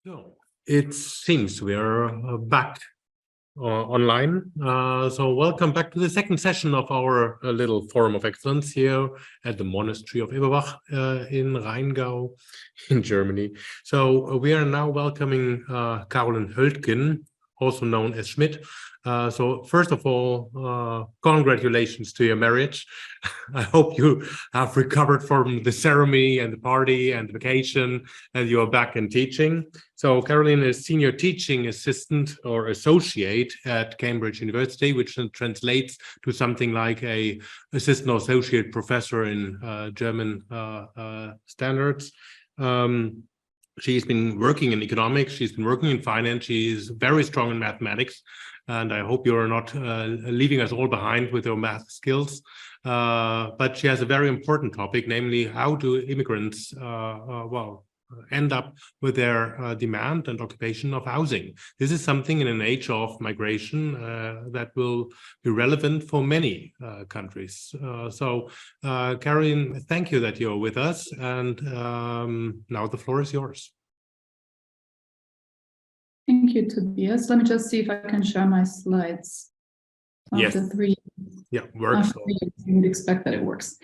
So it seems we are back online. So welcome back to the second session of our little Forum of Excellence here at the Monastery of Eberbach in Rheingau in Germany. So we are now welcoming Carolin Hoeltken, also known as Schmidt. So first of all, congratulations to your marriage. I hope you have recovered from the ceremony and the party and the vacation and you are back in teaching. So Carolin is senior teaching assistant or associate at Cambridge University, which translates to something like a assistant or associate professor in German standards. She's been working in economics, she's been working in finance, she's very strong in mathematics, and I hope you're not leaving us all behind with your math skills. But she has a very important topic, namely how do immigrants end up with their demand and occupation of housing. This is something in an age of migration that will be relevant for many countries. So Carolin, thank you that you're with us, and now the floor is yours. Thank you, Tobias. Let me just see if I can share my slides. Yes. After three. Yeah, works. You would expect that it works.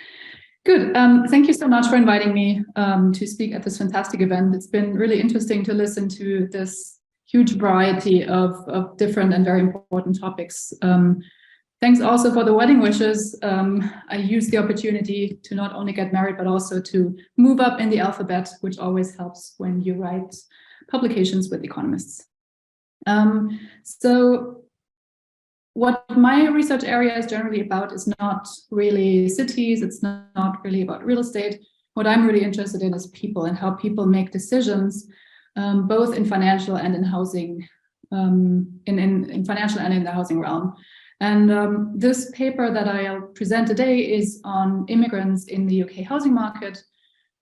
Good. Thank you so much for inviting me to speak at this fantastic event. It's been really interesting to listen to this huge variety of different and very important topics. Thanks also for the wedding wishes. I used the opportunity to not only get married, but also to move up in the alphabet, which always helps when you write publications with economists. So what my research area is generally about is not really cities, it's not really about real estate. What I'm really interested in is people and how people make decisions, both in financial and in housing, in financial and in the housing realm. And this paper that I'll present today is on immigrants in the UK housing market,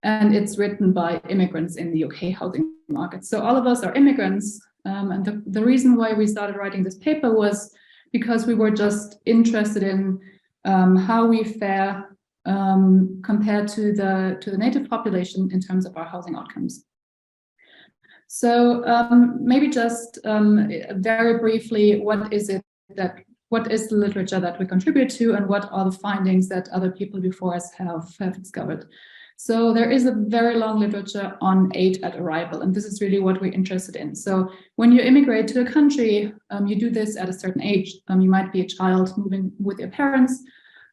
and it's written by immigrants in the UK housing market. So all of us are immigrants, and the reason why we started writing this paper was because we were just interested in how we fare compared to the native population in terms of our housing outcomes. So maybe just very briefly, what is the literature that we contribute to, and what are the findings that other people before us have discovered? So there is a very long literature on aid at arrival, and this is really what we're interested in. So when you immigrate to a country, you do this at a certain age. You might be a child moving with your parents,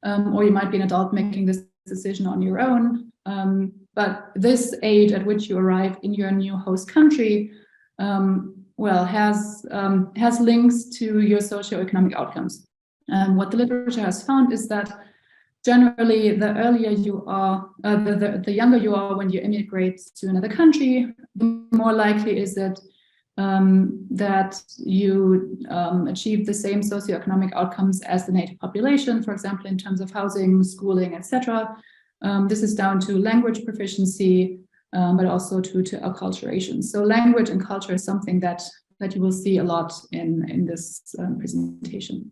or you might be an adult making this decision on your own. But this age at which you arrive in your new host country, has links to your socioeconomic outcomes. What the literature has found is that generally, the earlier you are, the younger you are when you immigrate to another country, the more likely is it that you achieve the same socioeconomic outcomes as the native population, for example, in terms of housing, schooling, etc. This is down to language proficiency, but also to acculturation. So language and culture is something that you will see a lot in this presentation.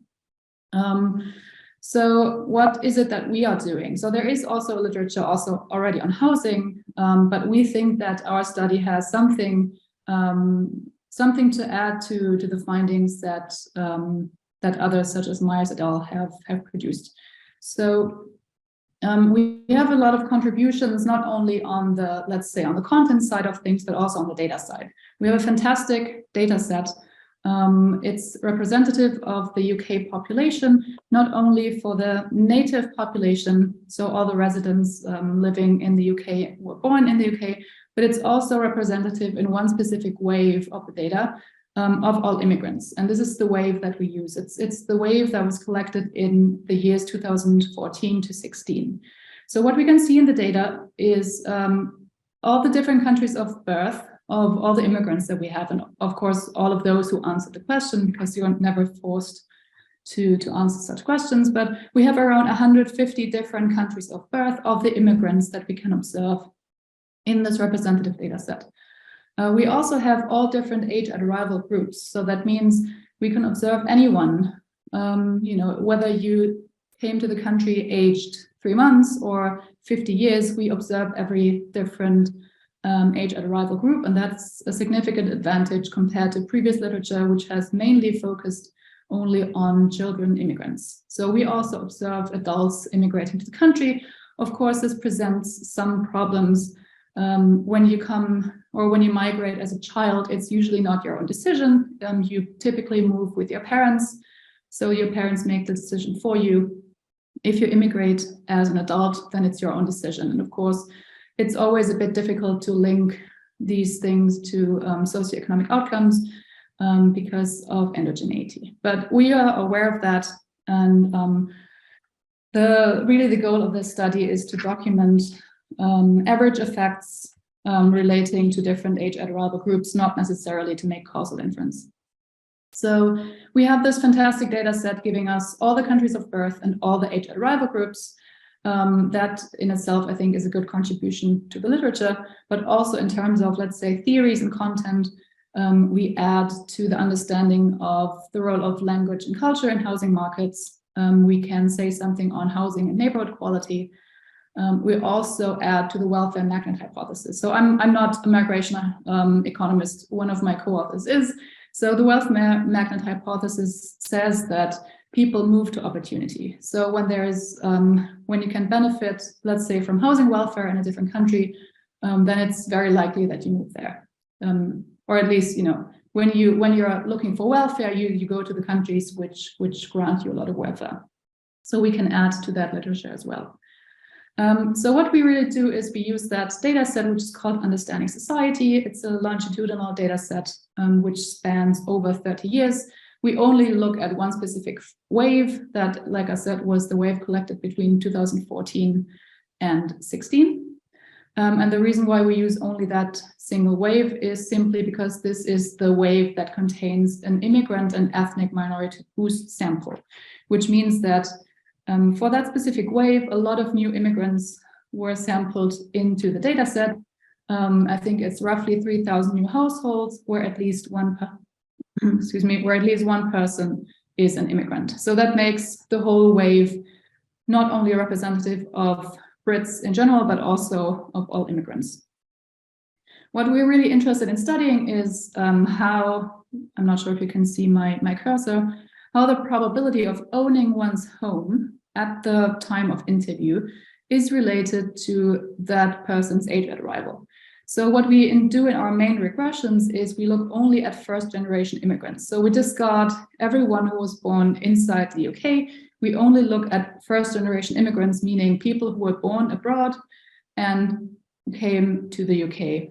So what is it that we are doing? So there is also literature also already on housing, but we think that our study has something to add to the findings that others such as Myers et al. have produced. So we have a lot of contributions, not only on the, let's say, on the content side of things, but also on the data side. We have a fantastic data set. It's representative of the UK population, not only for the native population, so all the residents living in the UK were born in the UK, but it's also representative in one specific wave of the data of all immigrants. And this is the wave that we use. It's the wave that was collected in the years 2014 to 16. So what we can see in the data is all the different countries of birth of all the immigrants that we have, and of course all of those who answered the question, because you're never forced to answer such questions, but we have around 150 different countries of birth of the immigrants that we can observe in this representative data set. We also have all different age at arrival groups, so that means we can observe anyone, whether you came to the country aged 3 months or 50 years, we observe every different age at arrival group, and that's a significant advantage compared to previous literature, which has mainly focused only on children immigrants. So we also observe adults immigrating to the country. Of course, this presents some problems. When you come or when you migrate as a child, it's usually not your own decision. You typically move with your parents, so your parents make the decision for you. If you immigrate as an adult, then it's your own decision. And of course, it's always a bit difficult to link these things to socioeconomic outcomes because of endogeneity. But we are aware of that, and really the goal of this study is to document average effects relating to different age at arrival groups, not necessarily to make causal inference. So we have this fantastic data set giving us all the countries of birth and all the age at arrival groups. That in itself, I think, is a good contribution to the literature, but also in terms of, let's say, theories and content, we add to the understanding of the role of language and culture in housing markets. We can say something on housing and neighborhood quality. We also add to the welfare magnet hypothesis. So I'm not a migration economist. One of my co-authors is. So the welfare magnet hypothesis says that people move to opportunity. So when when you can benefit, let's say, from housing welfare in a different country, then it's very likely that you move there. Or at least, when you're looking for welfare, you go to the countries which grant you a lot of welfare. So we can add to that literature as well. So what we really do is we use that data set, which is called Understanding Society. It's a longitudinal data set which spans over 30 years. We only look at one specific wave that, like I said, was the wave collected between 2014 and 16. And the reason why we use only that single wave is simply because this is the wave that contains an immigrant and ethnic minority boost sample, which means that for that specific wave, a lot of new immigrants were sampled into the data set. I think it's roughly 3,000 new households where at least one person is an immigrant. So that makes the whole wave not only representative of Brits in general, but also of all immigrants. What we're really interested in studying is how, I'm not sure if you can see my cursor, how the probability of owning one's home at the time of interview is related to that person's age at arrival. So what we do in our main regressions is we look only at first-generation immigrants. So we discard everyone who was born inside the UK. We only look at first-generation immigrants, meaning people who were born abroad and came to the UK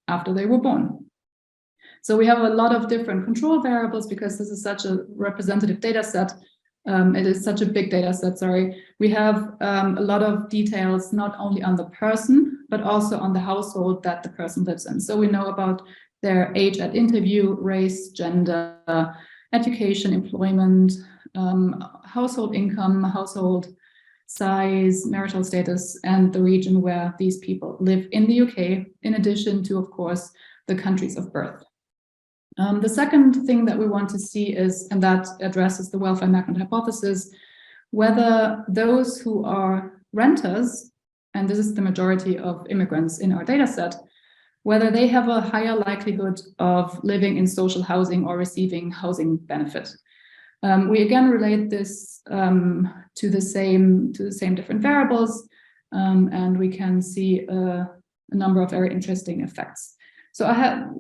after they were born. So we have a lot of different control variables because this is such a representative data set. It is such a big data set, sorry. We have a lot of details, not only on the person, but also on the household that the person lives in. So we know about their age at interview, race, gender, education, employment, household income, household size, marital status, and the region where these people live in the UK, in addition to, of course, the countries of birth. The second thing that we want to see is, and that addresses the welfare magnet hypothesis, whether those who are renters, and this is the majority of immigrants in our data set, whether they have a higher likelihood of living in social housing or receiving housing benefit. We again relate this to the same different variables, and we can see a number of very interesting effects. So I have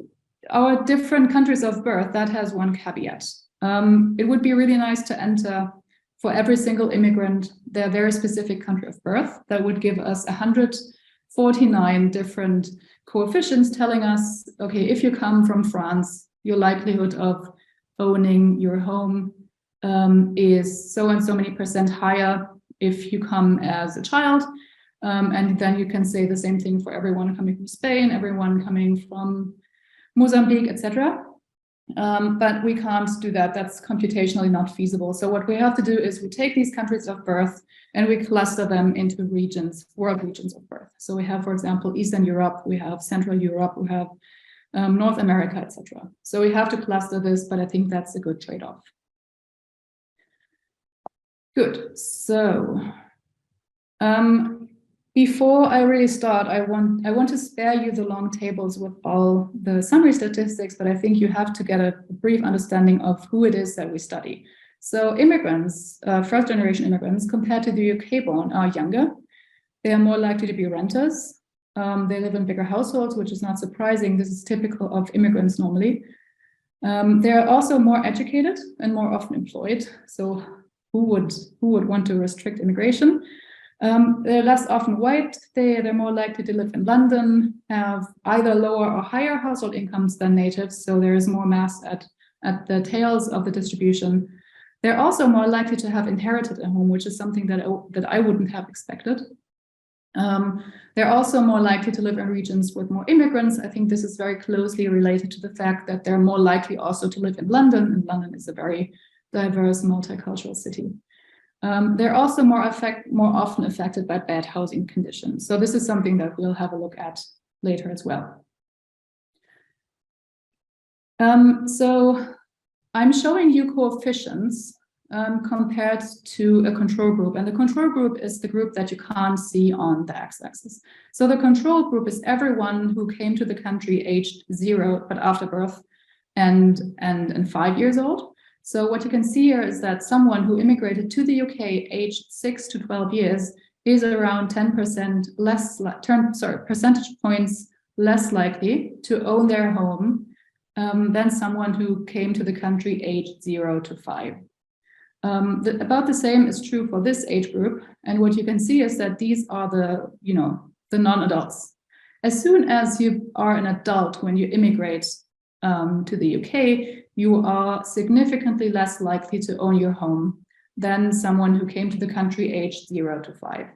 our different countries of birth, that has one caveat. It would be really nice to enter for every single immigrant their very specific country of birth. That would give us 149 different coefficients telling us, okay, if you come from France, your likelihood of owning your home is so and so many percent higher if you come as a child. And then you can say the same thing for everyone coming from Spain, everyone coming from Mozambique, etc. But we can't do that. That's computationally not feasible. So what we have to do is we take these countries of birth and we cluster them into regions, world regions of birth. So we have, for example, Eastern Europe, we have Central Europe, we have North America, etc. So we have to cluster this, but I think that's a good trade-off. Good. So Before I really start, I want to spare you the long tables with all the summary statistics, but I think you have to get a brief understanding of who it is that we study. So immigrants, first-generation immigrants, compared to the UK-born, are younger. They are more likely to be renters. They live in bigger households, which is not surprising. This is typical of immigrants normally. They are also more educated and more often employed. So who would want to restrict immigration? They're less often white. They're more likely to live in London, have either lower or higher household incomes than natives. So there is more mass at the tails of the distribution. They're also more likely to have inherited a home, which is something that I wouldn't have expected. They're also more likely to live in regions with more immigrants. I think this is very closely related to the fact that they're more likely also to live in London, and London is a very diverse, multicultural city. They're also more often affected by bad housing conditions. So this is something that we'll have a look at later as well. So I'm showing you coefficients compared to a control group. And the control group is the group that you can't see on the x-axis. So the control group is everyone who came to the country aged 0, but after birth and 5 years old. So what you can see here is that someone who immigrated to the UK aged 6 to 12 years is around 10% less, percentage points less likely to own their home than someone who came to the country aged 0 to 5. About the same is true for this age group. And what you can see is that these are the non-adults. As soon as you are an adult when you immigrate to the UK, you are significantly less likely to own your home than someone who came to the country aged 0 to 5.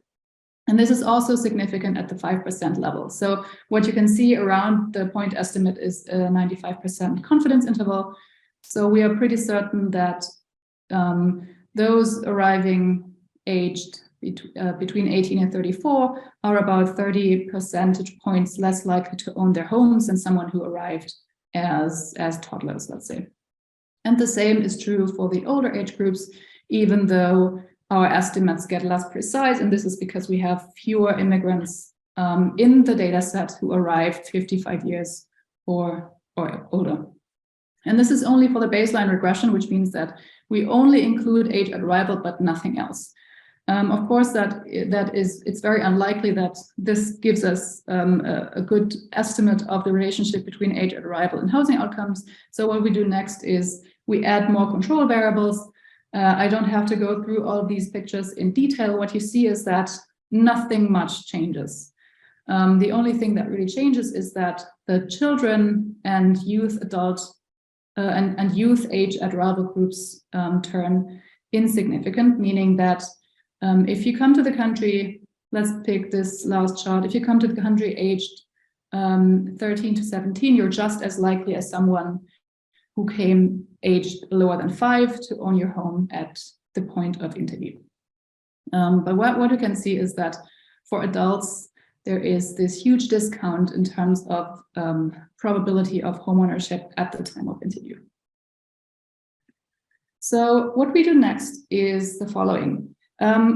And this is also significant at the 5% level. So what you can see around the point estimate is a 95% confidence interval. So we are pretty certain that those arriving aged between 18 and 34 are about 30 percentage points less likely to own their homes than someone who arrived as toddlers, let's say. And the same is true for the older age groups, even though our estimates get less precise, and this is because we have fewer immigrants in the data set who arrived 55 years or older. And this is only for the baseline regression, which means that we only include age at arrival, but nothing else. Of course, it's very unlikely that this gives us a good estimate of the relationship between age at arrival and housing outcomes. So what we do next is we add more control variables. I don't have to go through all of these pictures in detail. What you see is that nothing much changes. The only thing that really changes is that the children and youth adult and youth age at arrival groups turn insignificant, meaning that if you come to the country, let's pick this last chart, if you come to the country aged 13 to 17, you're just as likely as someone who came aged lower than 5 to own your home at the point of interview. But what you can see is that for adults, there is this huge discount in terms of probability of homeownership at the time of interview. So what we do next is the following.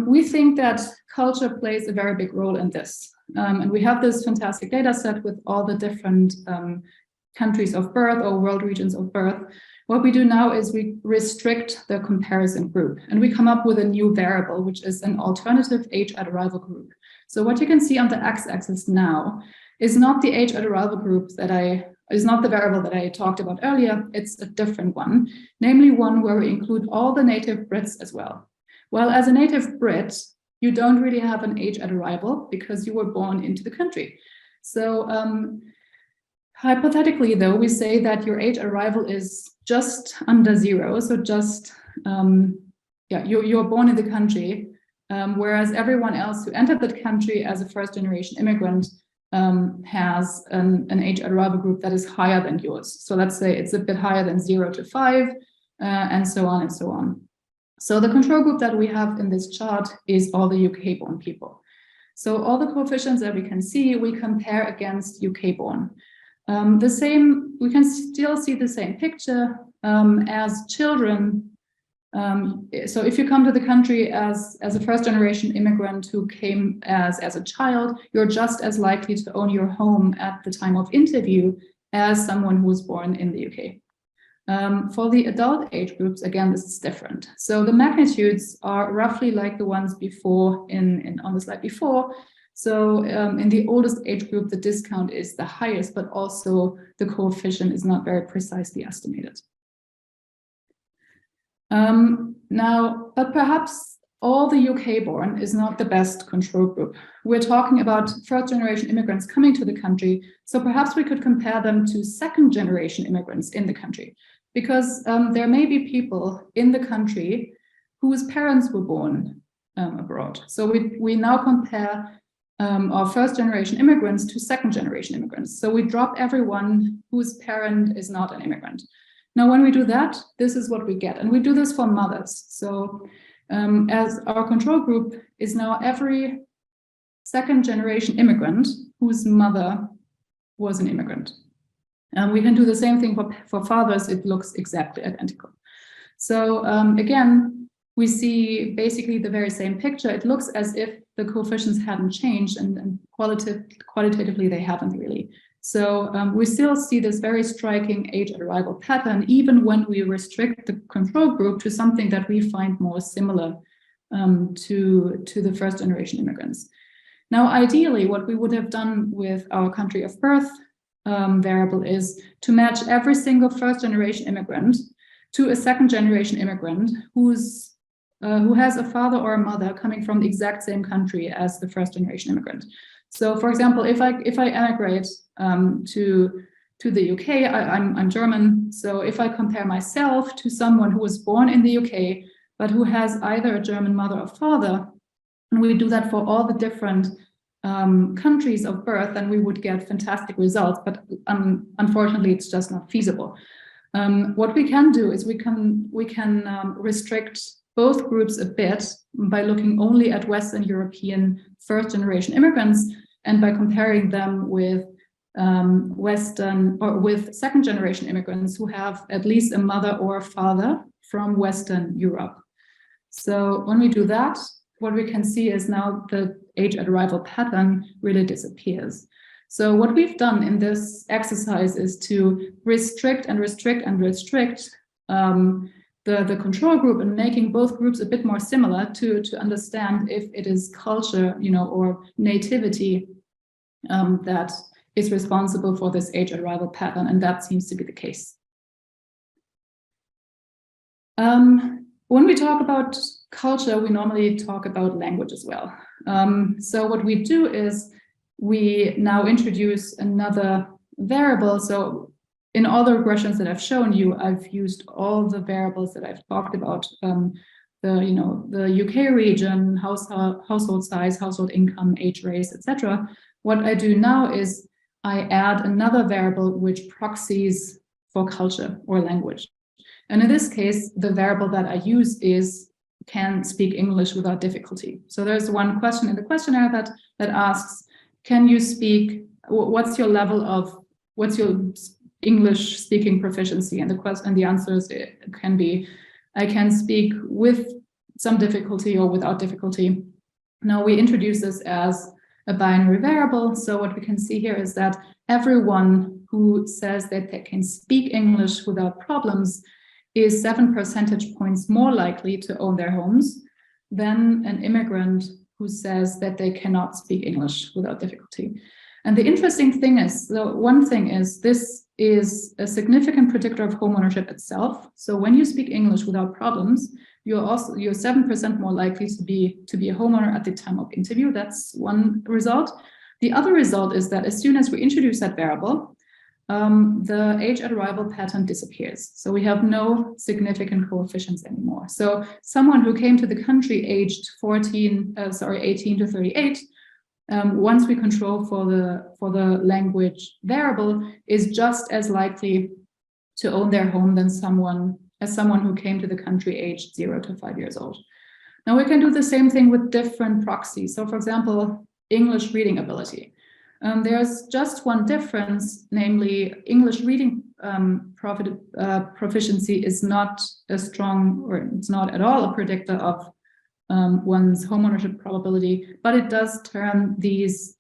We think that culture plays a very big role in this. And we have this fantastic data set with all the different countries of birth or world regions of birth. What we do now is we restrict the comparison group, and we come up with a new variable, which is an alternative age at arrival group. So what you can see on the x-axis now is not the age at arrival group is not the variable that I talked about earlier. It's a different one, namely one where we include all the native Brits as well. Well, as a native Brit, you don't really have an age at arrival because you were born into the country. So hypothetically, though, we say that your age at arrival is just under 0. So just, you're born in the country, whereas everyone else who entered the country as a first-generation immigrant has an age at arrival group that is higher than yours. So let's say it's a bit higher than 0 to 5, and so on and so on. So the control group that we have in this chart is all the UK-born people. So all the coefficients that we can see, we compare against UK-born. We can still see the same picture. As children, So if you come to the country as a first-generation immigrant who came as a child, you're just as likely to own your home at the time of interview as someone who was born in the UK. For the adult age groups, again, this is different. So the magnitudes are roughly like the ones before on the slide before. So in the oldest age group, the discount is the highest, but also the coefficient is not very precisely estimated. Now, but perhaps all the UK born is not the best control group. We're talking about first-generation immigrants coming to the country, so perhaps we could compare them to second-generation immigrants in the country, because there may be people in the country whose parents were born abroad. So we now compare our first-generation immigrants to second-generation immigrants. So we drop everyone whose parent is not an immigrant. Now, when we do that, this is what we get. And we do this for mothers. So as our control group is now every second-generation immigrant whose mother was an immigrant. We can do the same thing for fathers. It looks exactly identical. So again, we see basically the very same picture. It looks as if the coefficients hadn't changed, and qualitatively they haven't really. So we still see this very striking age at arrival pattern, even when we restrict the control group to something that we find more similar to the first generation immigrants. Now, ideally, what we would have done with our country of birth variable is to match every single first generation immigrant to a second generation immigrant who has a father or a mother coming from the exact same country as the first generation immigrant. So, for example, if I emigrate to the UK, I'm German. So if I compare myself to someone who was born in the UK, but who has either a German mother or father, and we do that for all the different countries of birth, then we would get fantastic results. But unfortunately, it's just not feasible. What we can do is we can restrict both groups a bit by looking only at Western European first-generation immigrants and by comparing them with Western or with second-generation immigrants who have at least a mother or a father from Western Europe. So when we do that, what we can see is now the age at arrival pattern really disappears. So what we've done in this exercise is to restrict and restrict and restrict the control group and making both groups a bit more similar to understand if it is culture, or nativity that is responsible for this age at arrival pattern, and that seems to be the case. When we talk about culture, we normally talk about language as well. So what we do is we now introduce another variable. So in all the regressions that I've shown you, I've used all the variables that I've talked about, the UK region, household size, household income, age, race, etc. What I do now is I add another variable which proxies for culture or language. And in this case, the variable that I use is can speak English without difficulty. So there's one question in the questionnaire that asks, can you speak, what's your English speaking proficiency? And the answer is it can be, I can speak with some difficulty or without difficulty. Now we introduce this as a binary variable. So what we can see here is that everyone who says that they can speak English without problems is 7 percentage points more likely to own their homes than an immigrant who says that they cannot speak English without difficulty. And the interesting thing is, one thing is, this is a significant predictor of homeownership itself. So when you speak English without problems, you're 7% more likely to be a homeowner at the time of interview. That's one result. The other result is that as soon as we introduce that variable, the age at arrival pattern disappears. So we have no significant coefficients anymore. So someone who came to the country aged 18 to 38, once we control for the language variable, is just as likely to own their home than someone who came to the country aged 0 to 5 years old. Now we can do the same thing with different proxies. So for example, English reading ability. There's just one difference, namely English reading proficiency is not as strong, or it's not at all a predictor of one's homeownership probability, but it does turn these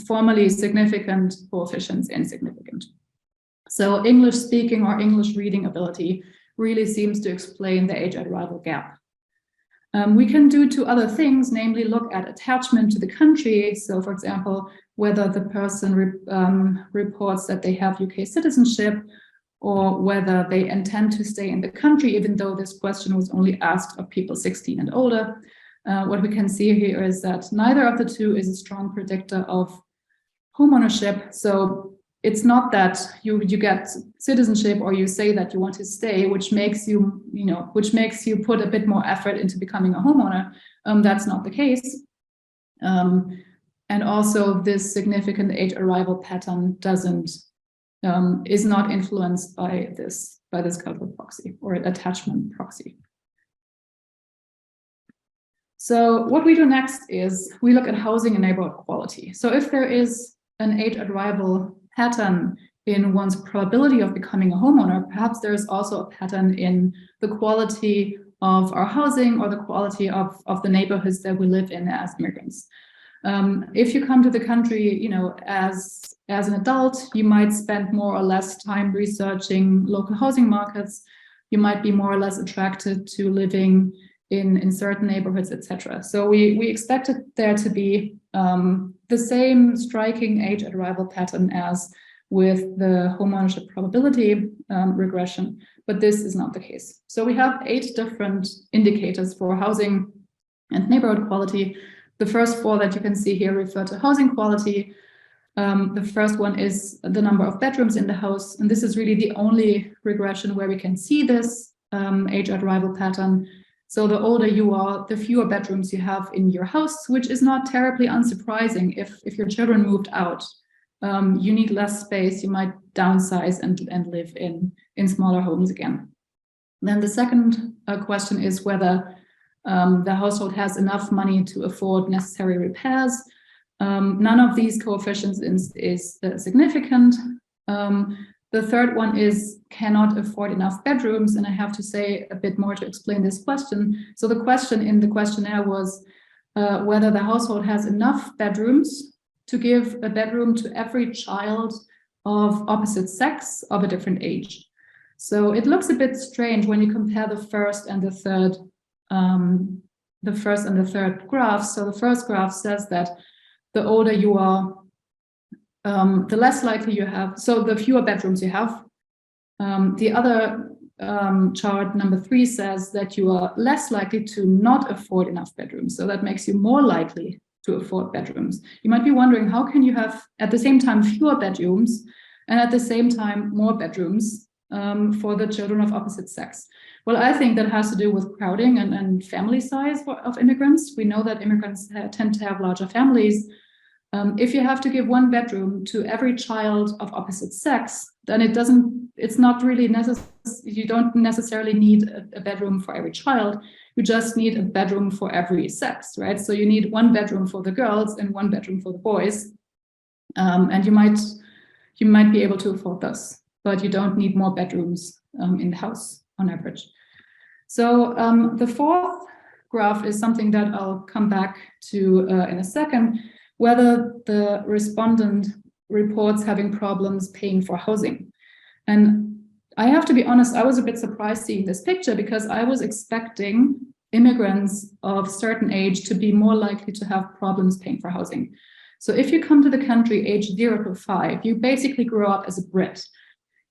formerly significant coefficients insignificant. So English speaking or English reading ability really seems to explain the age at arrival gap. We can do two other things, namely look at attachment to the country. So for example, whether the person reports that they have UK citizenship, or whether they intend to stay in the country, even though this question was only asked of people 16 and older. What we can see here is that neither of the two is a strong predictor of homeownership. So it's not that you get citizenship or you say that you want to stay, which makes you put a bit more effort into becoming a homeowner. That's not the case. And also this significant age arrival pattern is not influenced by this cultural proxy or attachment proxy. So what we do next is we look at housing and neighborhood quality. So if there is an age at arrival pattern in one's probability of becoming a homeowner, perhaps there is also a pattern in the quality of our housing or the quality of the neighborhoods that we live in as immigrants. If you come to the country, as an adult, you might spend more or less time researching local housing markets. You might be more or less attracted to living in certain neighborhoods, etc. So we expected there to be the same striking age at arrival pattern as with the homeownership probability regression, but this is not the case. So we have 8 different indicators for housing and neighborhood quality. The first 4 that you can see here refer to housing quality. The first one is the number of bedrooms in the house, and this is really the only regression where we can see this age at arrival pattern. So the older you are, the fewer bedrooms you have in your house, which is not terribly unsurprising. If your children moved out, you need less space, you might downsize and live in smaller homes again. Then the second question is whether the household has enough money to afford necessary repairs. None of these coefficients is significant. The third one is cannot afford enough bedrooms, and I have to say a bit more to explain this question. So the question in the questionnaire was whether the household has enough bedrooms to give a bedroom to every child of opposite sex of a different age. So it looks a bit strange when you compare the first and the third graphs. So the first graph says that the older you are, the less likely you have, so the fewer bedrooms you have. The other chart, number 3, says that you are less likely to not afford enough bedrooms. So that makes you more likely to afford bedrooms. You might be wondering, how can you have at the same time fewer bedrooms and at the same time more bedrooms for the children of opposite sex? Well, I think that has to do with crowding and family size of immigrants. We know that immigrants tend to have larger families. If you have to give 1 bedroom to every child of opposite sex, then it's not really necessary. You don't necessarily need a bedroom for every child. You just need a bedroom for every sex, right? So you need 1 bedroom for the girls and 1 bedroom for the boys. And you might be able to afford this, but you don't need more bedrooms in the house on average. So the fourth graph is something that I'll come back to in a second, whether the respondent reports having problems paying for housing. And I have to be honest, I was a bit surprised seeing this picture because I was expecting immigrants of certain age to be more likely to have problems paying for housing. So if you come to the country age 0 to 5, you basically grow up as a Brit.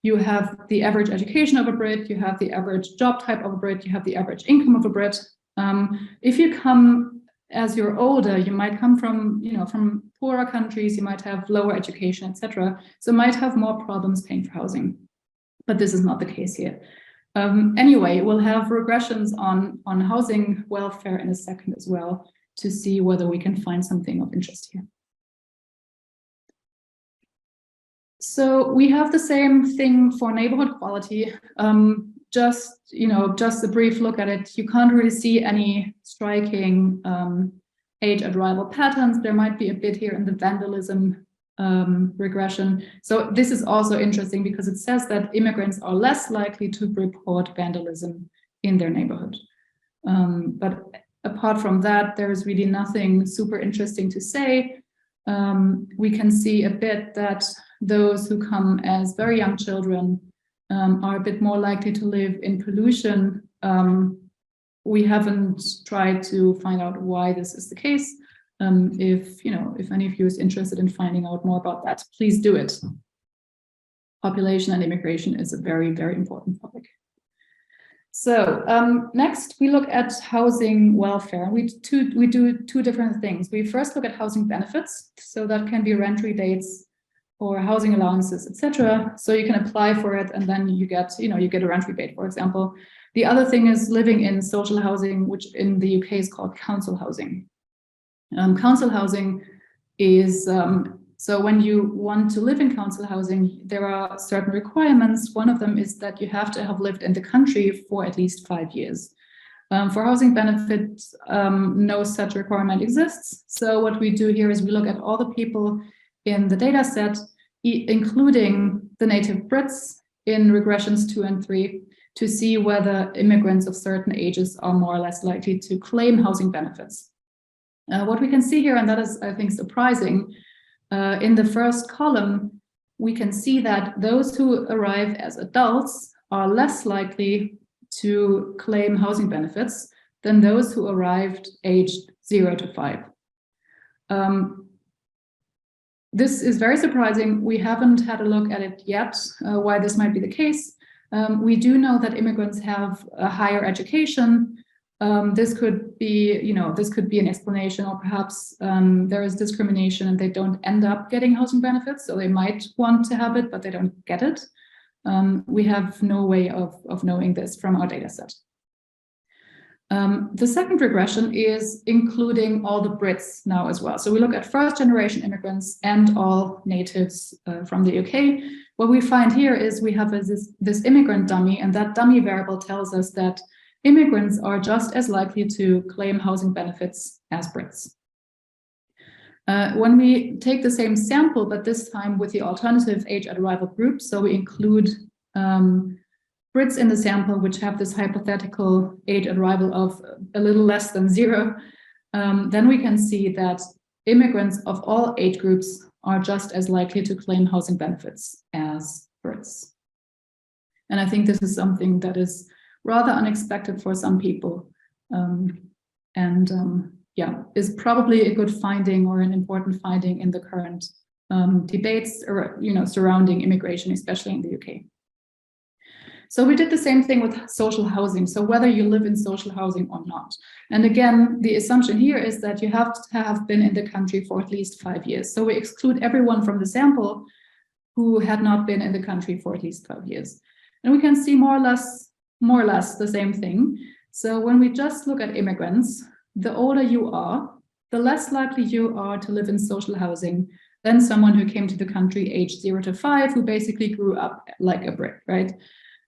You have the average education of a Brit, you have the average job type of a Brit, you have the average income of a Brit. If you come as you're older, you might come from poorer countries, you might have lower education, etc. So might have more problems paying for housing. But this is not the case here. Anyway, we'll have regressions on housing welfare in a second as well to see whether we can find something of interest here. So we have the same thing for neighborhood quality. Just a brief look at it. You can't really see any striking age at arrival patterns. There might be a bit here in the vandalism regression. So this is also interesting because it says that immigrants are less likely to report vandalism in their neighborhood. But apart from that, there is really nothing super interesting to say. We can see a bit that those who come as very young children are a bit more likely to live in pollution. We haven't tried to find out why this is the case. If any of you is interested in finding out more about that, please do it. Population and immigration is a very, very important topic. So next we look at housing welfare. We do two different things. We first look at housing benefits. So that can be rent rebates or housing allowances, etc. So you can apply for it and then you get a rent rebate, for example. The other thing is living in social housing, which in the UK is called council housing. Council housing is, so when you want to live in council housing, there are certain requirements. One of them is that you have to have lived in the country for at least 5 years. For housing benefits, no such requirement exists. So what we do here is we look at all the people in the data set, including the native Brits in regressions 2 and 3, to see whether immigrants of certain ages are more or less likely to claim housing benefits. What we can see here, and that is, I think, surprising, in the first column, we can see that those who arrive as adults are less likely to claim housing benefits than those who arrived aged 0 to 5. This is very surprising. We haven't had a look at it yet, why this might be the case. We do know that immigrants have a higher education. This could be, this could be an explanation, or perhaps there is discrimination and they don't end up getting housing benefits. So they might want to have it, but they don't get it. We have no way of knowing this from our data set. The second regression is including all the Brits now as well. So we look at first-generation immigrants and all natives from the UK. What we find here is we have this immigrant dummy, and that dummy variable tells us that immigrants are just as likely to claim housing benefits as Brits. When we take the same sample, but this time with the alternative age at arrival group, so we include Brits in the sample which have this hypothetical age at arrival of a little less than 0, then we can see that immigrants of all age groups are just as likely to claim housing benefits as Brits. And I think this is something that is rather unexpected for some people, yeah, is probably a good finding or an important finding in the current debates, surrounding immigration, especially in the UK. So we did the same thing with social housing. So whether you live in social housing or not. And again, the assumption here is that you have to have been in the country for at least 5 years. So we exclude everyone from the sample who had not been in the country for at least 5 years. And we can see more or less the same thing. So when we just look at immigrants, the older you are, the less likely you are to live in social housing than someone who came to the country aged 0 to 5, who basically grew up like a Brit, right?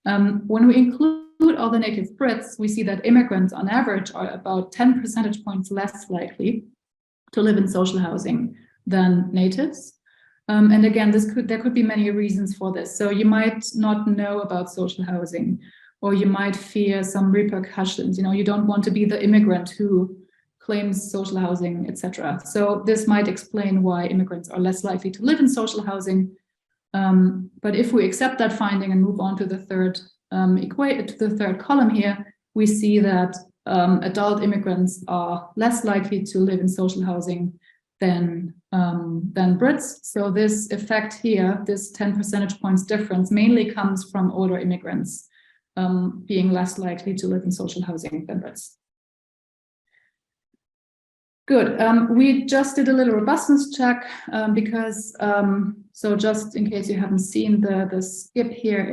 When we include all the native Brits, we see that immigrants on average are about 10 percentage points less likely to live in social housing than natives. And again, there could be many reasons for this. So you might not know about social housing, or you might fear some repercussions. You don't want to be the immigrant who claims social housing, etc. So this might explain why immigrants are less likely to live in social housing. But if we accept that finding and move on to the third column here, we see that adult immigrants are less likely to live in social housing than Brits. So this effect here, this 10 percentage points difference, mainly comes from older immigrants being less likely to live in social housing than Brits. Good. We just did a little robustness check because, so just in case you haven't seen the skip here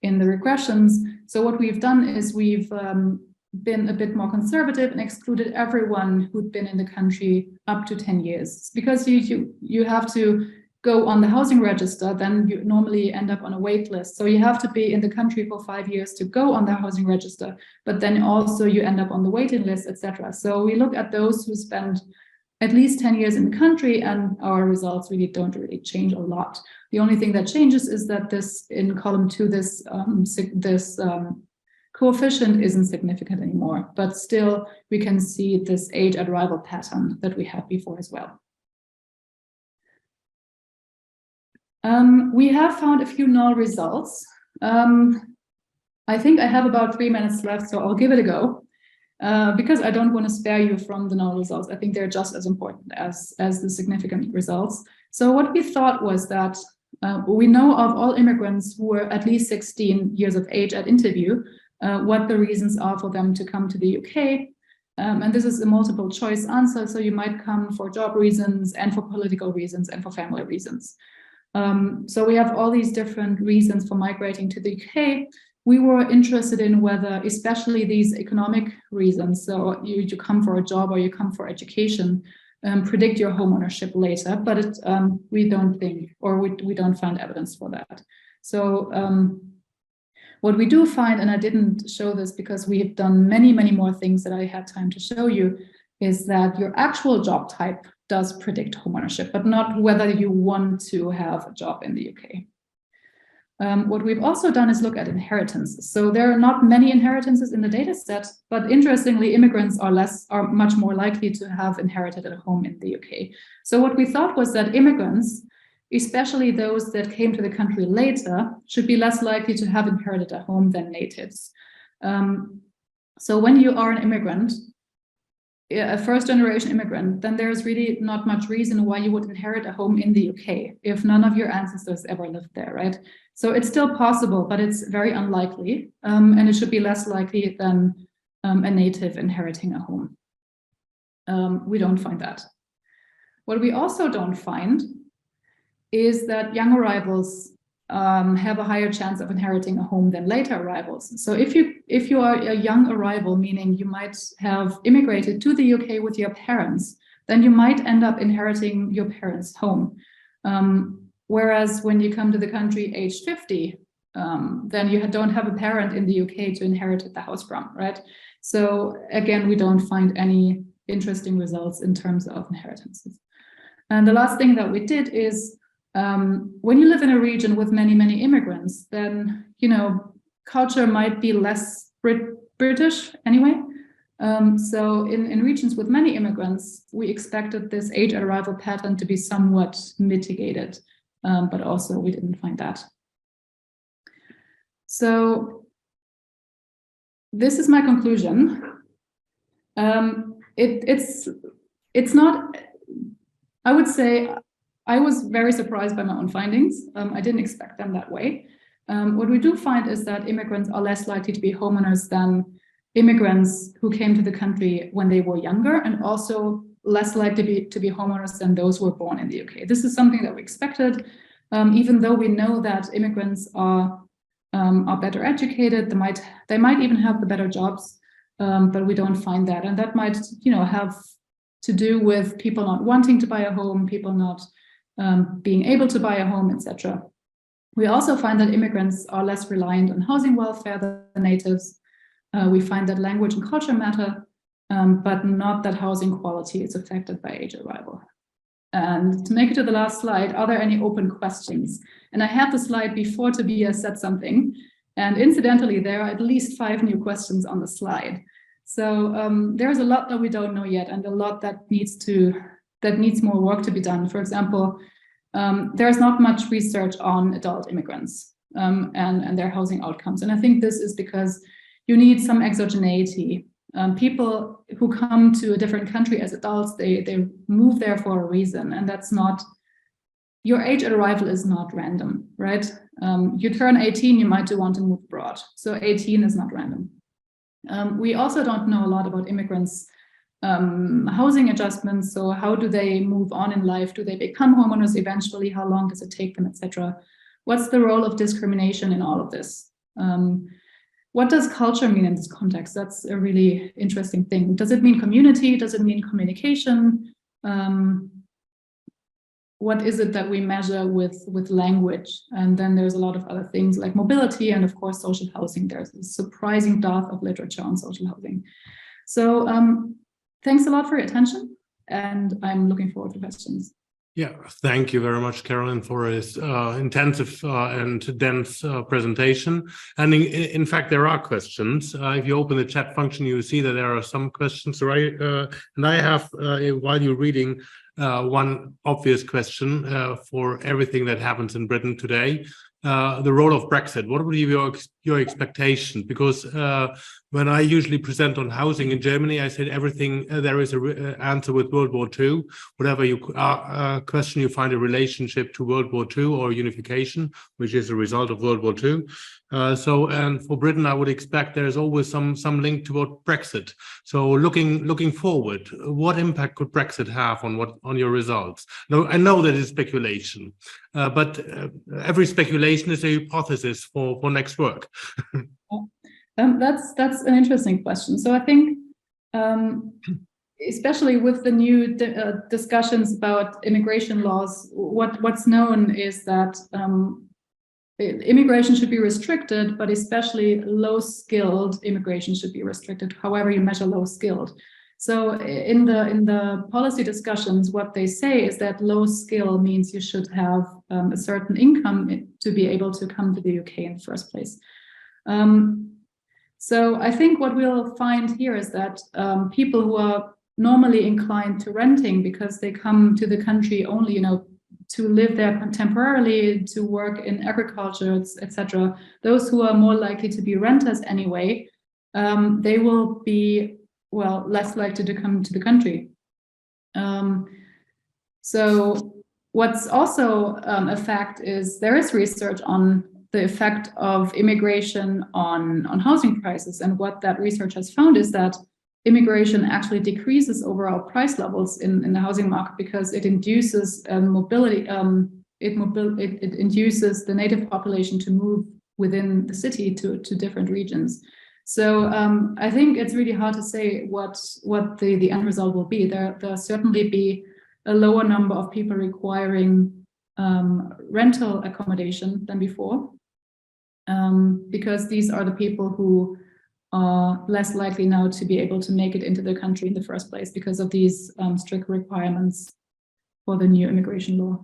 in the regressions. So what we've done is we've been a bit more conservative and excluded everyone who'd been in the country up to 10 years. Because you have to go on the housing register, then you normally end up on a wait list. So you have to be in the country for 5 years to go on the housing register, but then also you end up on the waiting list, etc. So we look at those who spend at least 10 years in the country, and our results don't really change a lot. The only thing that changes is that this, in column 2, this coefficient isn't significant anymore, but still we can see this age at arrival pattern that we had before as well. We have found a few null results. I think I have about 3 minutes left, so I'll give it a go. Because I don't want to spare you from the null results. I think they're just as important as the significant results. So what we thought was that we know of all immigrants who were at least 16 years of age at interview, what the reasons are for them to come to the UK. And this is a multiple choice answer, so you might come for job reasons and for political reasons and for family reasons. So we have all these different reasons for migrating to the UK. We were interested in whether, especially these economic reasons, so you come for a job or you come for education, predict your home ownership later, but we don't think, or we don't find evidence for that. So what we do find, and I didn't show this because we have done many, many more things that I had time to show you, is that your actual job type does predict home ownership, but not whether you want to have a job in the UK. What we've also done is look at inheritances. So there are not many inheritances in the data set, but interestingly, immigrants are much more likely to have inherited a home in the UK. So what we thought was that immigrants, especially those that came to the country later, should be less likely to have inherited a home than natives. So when you are an immigrant, a first-generation immigrant, then there's really not much reason why you would inherit a home in the UK if none of your ancestors ever lived there, right? So it's still possible, but it's very unlikely, and it should be less likely than a native inheriting a home. We don't find that. What we also don't find is that young arrivals have a higher chance of inheriting a home than later arrivals. So if you are a young arrival, meaning you might have immigrated to the UK with your parents, then you might end up inheriting your parents' home. Whereas when you come to the country age 50, then you don't have a parent in the UK to inherit the house from, right? So again, we don't find any interesting results in terms of inheritances. And the last thing that we did is, when you live in a region with many, many immigrants, then, culture might be less British anyway. So in regions with many immigrants, we expected this age at arrival pattern to be somewhat mitigated, but also we didn't find that. So this is my conclusion. It's not, I would say, I was very surprised by my own findings. I didn't expect them that way. What we do find is that immigrants are less likely to be homeowners than immigrants who came to the country when they were younger, and also less likely to be homeowners than those who were born in the UK. This is something that we expected, even though we know that immigrants are better educated. They might even have the better jobs, but we don't find that, and that might have to do with people not wanting to buy a home, people not being able to buy a home, etc. We also find that immigrants are less reliant on housing welfare than natives. We find that language and culture matter, but not that housing quality is affected by age arrival. And to make it to the last slide, are there any open questions? And I had the slide before Tobias said something, and incidentally, there are at least 5 new questions on the slide. So there's a lot that we don't know yet, and a lot that needs more work to be done. For example, there's not much research on adult immigrants and their housing outcomes. And I think this is because you need some exogeneity. People who come to a different country as adults, they move there for a reason, and that's not, your age at arrival is not random, right? You turn 18, you might want to move abroad. So 18 is not random. We also don't know a lot about immigrants' housing adjustments. So how do they move on in life? Do they become homeowners eventually? How long does it take them, etc.? What's the role of discrimination in all of this? What does culture mean in this context? That's a really interesting thing. Does it mean community? Does it mean communication? What is it that we measure with language? And then there's a lot of other things like mobility and, of course, social housing. There's a surprising dearth of literature on social housing. So thanks a lot for your attention. And I'm looking forward to questions. Yeah, thank you very much, Carolin, for this intensive and dense presentation. And in fact, there are questions. If you open the chat function, you see that there are some questions, right? And I have, while you're reading, one obvious question for everything that happens in Britain today. The role of Brexit. What would be your expectation? Because when I usually present on housing in Germany, I said everything there is an answer with World War II. Whatever you question, you find a relationship to World War II or unification, which is a result of World War II. And for Britain, I would expect there is always some link toward Brexit. So looking forward, what impact could Brexit have on your results? Now, I know that it's speculation, but every speculation is a hypothesis for next work. That's an interesting question. So I think, especially with the new discussions about immigration laws, what's known is that immigration should be restricted, but especially low-skilled immigration should be restricted, however you measure low-skilled. So in the policy discussions, what they say is that low skill means you should have a certain income to be able to come to the UK in the first place. So I think what we'll find here is that people who are normally inclined to renting because they come to the country only, to live there temporarily, to work in agriculture, etc., those who are more likely to be renters anyway, they will be, well, less likely to come to the country. So what's also a fact is there is research on the effect of immigration on housing prices. And what that research has found is that immigration actually decreases overall price levels in the housing market because it induces mobility. It induces the native population to move within the city to different regions. So I think it's really hard to say what the end result will be. There'll certainly be a lower number of people requiring rental accommodation than before, because these are the people who are less likely now to be able to make it into the country in the first place because of these strict requirements for the new immigration law.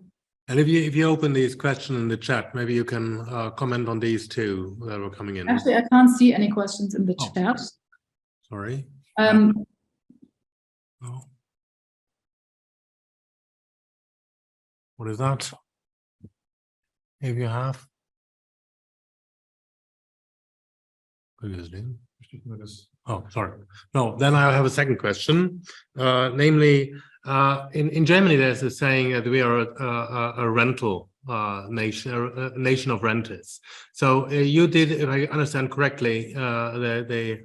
And if you open these questions in the chat, maybe you can comment on these too that were coming in. Actually, I can't see any questions in the chat. Sorry. Oh. What is that? If you have. Oh, sorry. No, then I have a second question. Namely, in Germany, there's a saying that we are a rental nation, a nation of renters. So you did, if I understand correctly, the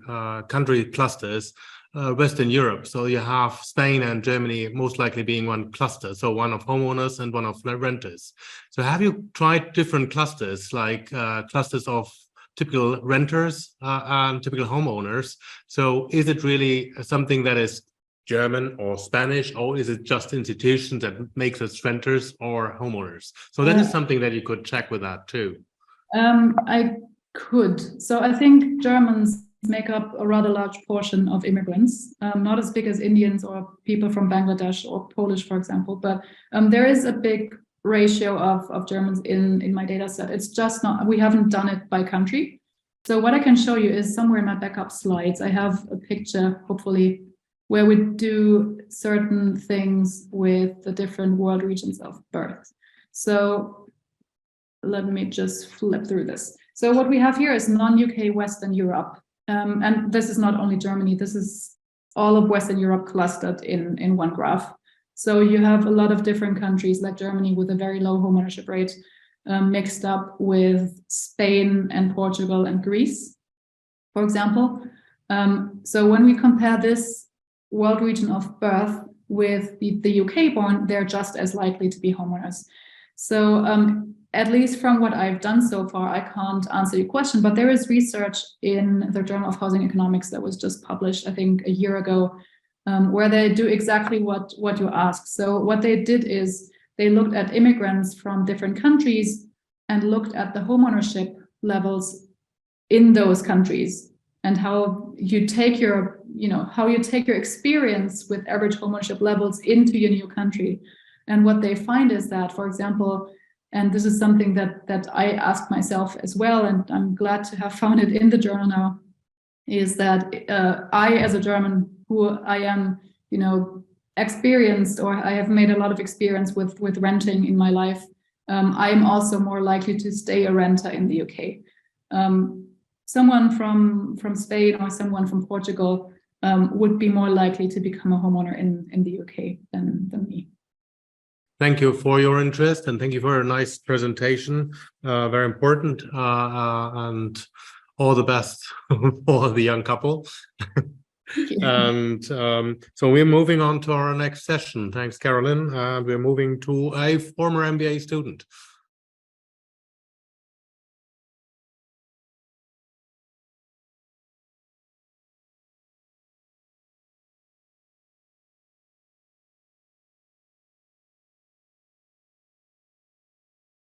country clusters, Western Europe. So you have Spain and Germany most likely being one cluster. So one of homeowners and one of renters. So have you tried different clusters, like clusters of typical renters and typical homeowners? So is it really something that is German or Spanish, or is it just institutions that makes us renters or homeowners? So that is something that you could check with that too. I could. So I think Germans make up a rather large portion of immigrants, not as big as Indians or people from Bangladesh or Polish, for example, but there is a big ratio of Germans in my data set. It's just not, we haven't done it by country. So what I can show you is somewhere in my backup slides, I have a picture, hopefully, where we do certain things with the different world regions of birth. So let me just flip through this. So what we have here is non-UK Western Europe. And this is not only Germany, this is all of Western Europe clustered in one graph. So you have a lot of different countries like Germany with a very low homeownership rate, mixed up with Spain and Portugal and Greece, for example. So when we compare this world region of birth with the UK born, they're just as likely to be homeowners. So at least from what I've done so far, I can't answer your question, but there is research in the Journal of Housing Economics that was just published, I think, a year ago, where they do exactly what you asked. So what they did is they looked at immigrants from different countries and looked at the homeownership levels in those countries. and how you take your, how you take your experience with average homeownership levels into your new country. And what they find is that, for example, and this is something that I asked myself as well, and I'm glad to have found it in the journal now, is that I, as a German, who I am, experienced, or I have made a lot of experience with renting in my life, I'm also more likely to stay a renter in the UK. Someone from Spain or someone from Portugal would be more likely to become a homeowner in the UK than me. Thank you for your interest, and thank you for a nice presentation. Very important, and all the best for the young couple. Thank you. And so we're moving on to our next session. Thanks, Carolin. We're moving to a former MBA student.